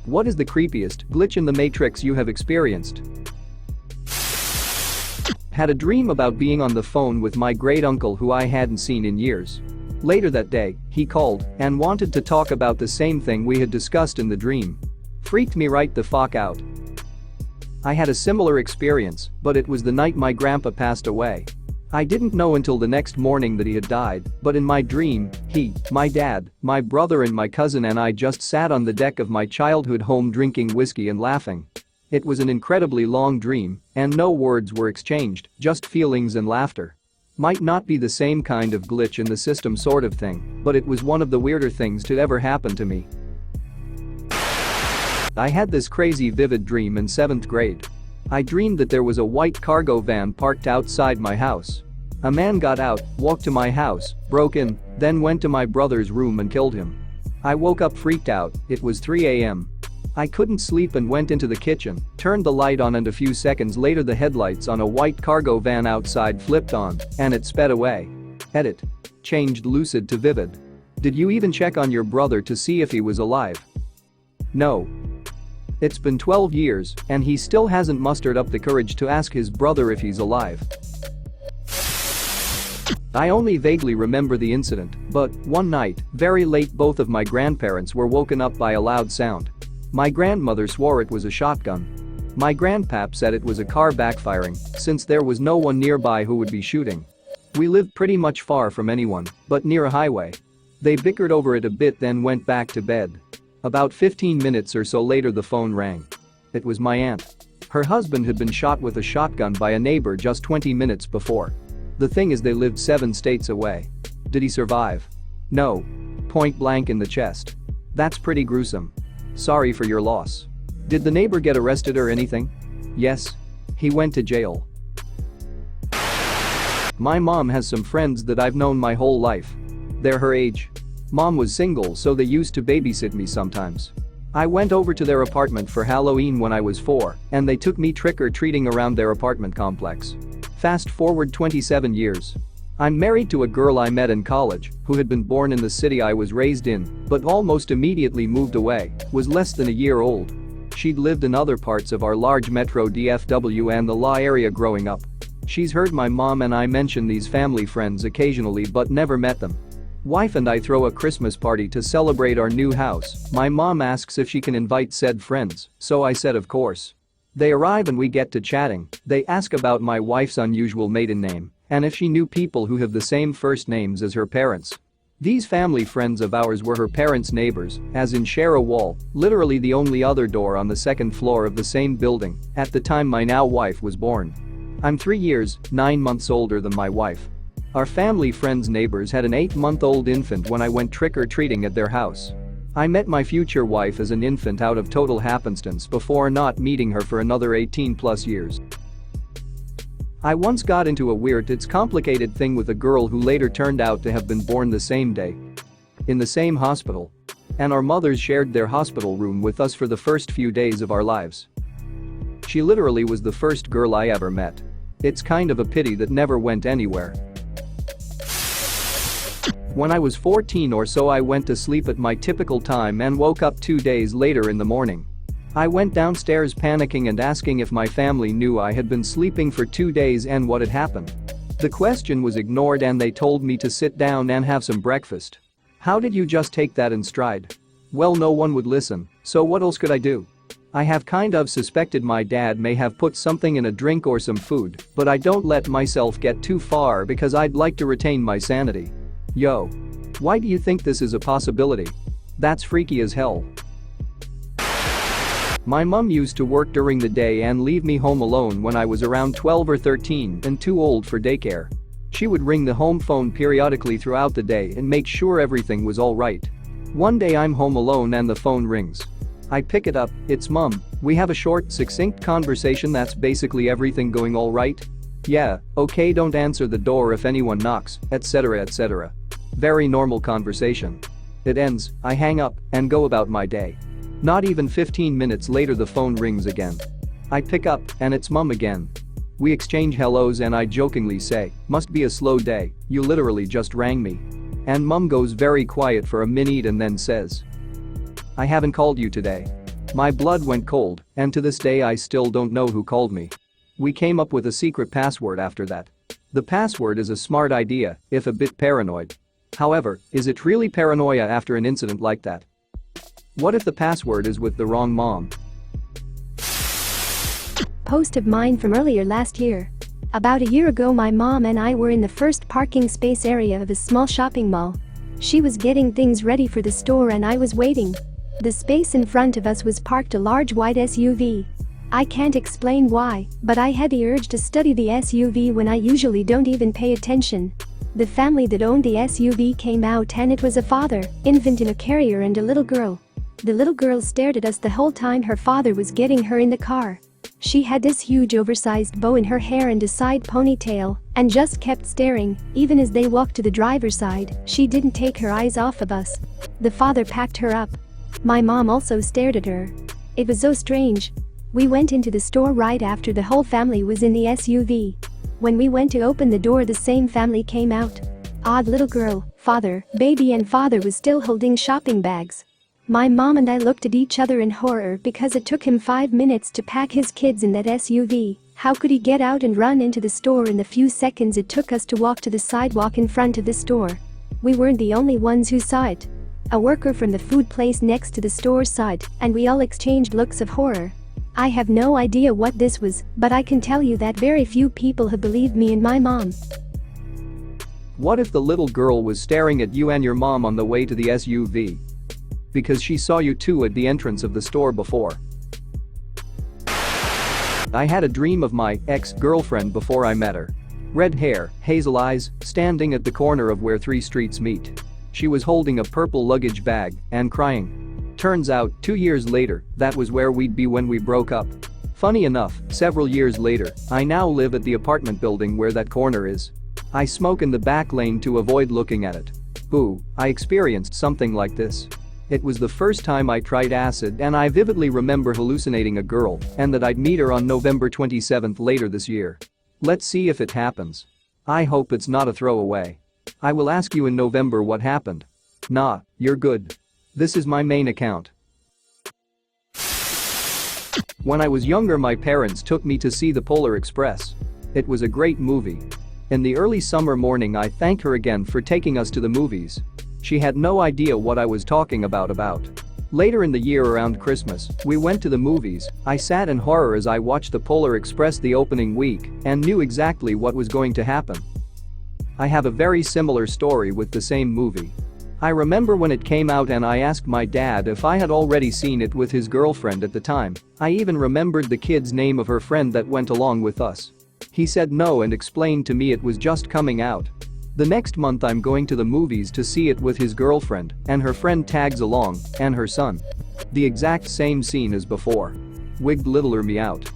What is the creepiest glitch in the Matrix you have experienced? Had a dream about being on the phone with my great uncle who I hadn't seen in years. Later that day, he called and wanted to talk about the same thing we had discussed in the dream. Freaked me right the fuck out. I had a similar experience, but it was the night my grandpa passed away. I didn't know until the next morning that he had died, but in my dream, he, my dad, my brother and my cousin and I just sat on the deck of my childhood home drinking whiskey and laughing. It was an incredibly long dream, and no words were exchanged, just feelings and laughter. Might not be the same kind of glitch in the system sort of thing, but it was one of the weirder things to ever happen to me. I had this crazy vivid dream in 7th grade. I dreamed that there was a white cargo van parked outside my house. A man got out, walked to my house, broke in, then went to my brother's room and killed him. I woke up freaked out. It was 3 a.m. I couldn't sleep and went into the kitchen, turned the light on and a few seconds later the headlights on a white cargo van outside flipped on, and it sped away. Edit. Changed lucid to vivid. Did you even check on your brother to see if he was alive? No. It's been 12 years, and he still hasn't mustered up the courage to ask his brother if he's alive. I only vaguely remember the incident, but one night, very late both of my grandparents were woken up by a loud sound. My grandmother swore it was a shotgun. My grandpap said it was a car backfiring, since there was no one nearby who would be shooting. We lived pretty much far from anyone, but near a highway. They bickered over it a bit then went back to bed. About 15 minutes or so later the phone rang. It was my aunt. Her husband had been shot with a shotgun by a neighbor just 20 minutes before. The thing is they lived 7 states away. Did he survive? No. Point blank in the chest. That's pretty gruesome. Sorry for your loss. Did the neighbor get arrested or anything? Yes. He went to jail. My mom has some friends that I've known my whole life. They're her age. Mom was single so they used to babysit me sometimes. I went over to their apartment for Halloween when I was 4, and they took me trick-or-treating around their apartment complex. Fast forward 27 years. I'm married to a girl I met in college who had been born in the city I was raised in, but almost immediately moved away, was less than a year old. She'd lived in other parts of our large metro DFW and the law area growing up. She's heard my mom and I mention these family friends occasionally but never met them. Wife and I throw a Christmas party to celebrate our new house. My mom asks if she can invite said friends, so I said of course. They arrive and we get to chatting. They ask about my wife's unusual maiden name and if she knew people who have the same first names as her parents. These family friends of ours were her parents' neighbors, as in share a wall, literally the only other door on the 2nd floor of the same building at the time my now wife was born. I'm 3 years, 9 months older than my wife. Our family friends' neighbors had an 8-month-old infant when I went trick-or-treating at their house. I met my future wife as an infant out of total happenstance before not meeting her for another 18+ years. I once got into a weird, it's complicated thing with a girl who later turned out to have been born the same day. In the same hospital. And our mothers shared their hospital room with us for the first few days of our lives. She literally was the first girl I ever met. It's kind of a pity that never went anywhere. When I was 14 or so I went to sleep at my typical time and woke up 2 days later in the morning. I went downstairs panicking and asking if my family knew I had been sleeping for 2 days and what had happened. The question was ignored and they told me to sit down and have some breakfast. How did you just take that in stride? Well, no one would listen, so what else could I do? I have kind of suspected my dad may have put something in a drink or some food, but I don't let myself get too far because I'd like to retain my sanity. Yo. Why do you think this is a possibility? That's freaky as hell. My mom used to work during the day and leave me home alone when I was around 12 or 13 and too old for daycare. She would ring the home phone periodically throughout the day and make sure everything was all right. One day I'm home alone and the phone rings. I pick it up. It's Mom. We have a short, succinct conversation that's basically everything going all right? Yeah, okay, don't answer the door if anyone knocks, etc. etc. Very normal conversation. It ends, I hang up and go about my day. Not even 15 minutes later the phone rings again. I pick up and it's Mom again. We exchange hellos and I jokingly say, must be a slow day, you literally just rang me. And Mom goes very quiet for a minute and then says, I haven't called you today. My blood went cold, and to this day I still don't know who called me. We came up with a secret password after that. The password is a smart idea, if a bit paranoid. However, is it really paranoia after an incident like that? What if the password is with the wrong mom? Post of mine from earlier last year. About a year ago, my mom and I were in the first parking space area of a small shopping mall. She was getting things ready for the store and I was waiting. The space in front of us was parked a large white SUV. I can't explain why, but I had the urge to study the SUV when I usually don't even pay attention. The family that owned the SUV came out and it was a father, infant in a carrier and a little girl. The little girl stared at us the whole time her father was getting her in the car. She had this huge oversized bow in her hair and a side ponytail, and just kept staring. Even as they walked to the driver's side, she didn't take her eyes off of us. The father packed her up. My mom also stared at her. It was so strange. We went into the store right after the whole family was in the SUV. When we went to open the door, the same family came out. Odd little girl, father, baby, and father was still holding shopping bags. My mom and I looked at each other in horror because it took him 5 minutes to pack his kids in that SUV. How could he get out and run into the store in the few seconds it took us to walk to the sidewalk in front of the store? We weren't the only ones who saw it. A worker from the food place next to the store saw it, and we all exchanged looks of horror. I have no idea what this was, but I can tell you that very few people have believed me and my mom. What if the little girl was staring at you and your mom on the way to the SUV? Because she saw you two at the entrance of the store before. I had a dream of my ex-girlfriend before I met her. Red hair, hazel eyes, standing at the corner of where 3 streets meet. She was holding a purple luggage bag and crying. Turns out, 2 years later, that was where we'd be when we broke up. Funny enough, several years later, I now live at the apartment building where that corner is. I smoke in the back lane to avoid looking at it. Ooh, I experienced something like this. It was the first time I tried acid and I vividly remember hallucinating a girl and that I'd meet her on November 27th later this year. Let's see if it happens. I hope it's not a throwaway. I will ask you in November what happened. Nah, you're good. This is my main account. When I was younger, my parents took me to see The Polar Express. It was a great movie. In the early summer morning, I thanked her again for taking us to the movies. She had no idea what I was talking about. Later in the year around Christmas, we went to the movies. I sat in horror as I watched The Polar Express the opening week and knew exactly what was going to happen. I have a very similar story with the same movie. I remember when it came out and I asked my dad if I had already seen it with his girlfriend at the time. I even remembered the kid's name of her friend that went along with us. He said no and explained to me it was just coming out. The next month I'm going to the movies to see it with his girlfriend, and her friend tags along, and her son. The exact same scene as before. Wigged littler me out.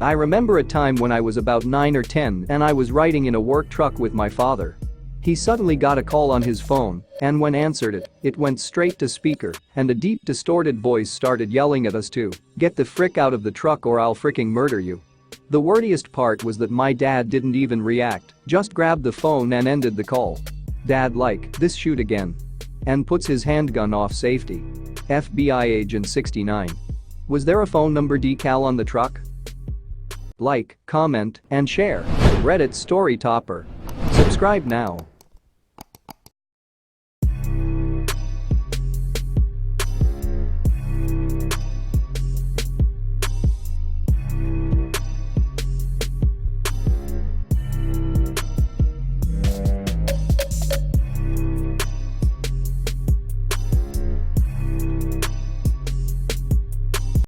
I remember a time when I was about 9 or 10 and I was riding in a work truck with my father. He suddenly got a call on his phone, and when answered it, it went straight to speaker, and a deep distorted voice started yelling at us to get the frick out of the truck or I'll fricking murder you. The wordiest part was that my dad didn't even react, just grabbed the phone and ended the call. Dad like, this shoot again. And puts his handgun off safety. FBI agent 69. Was there a phone number decal on the truck? Like, comment, and share. Reddit story topper. Subscribe now.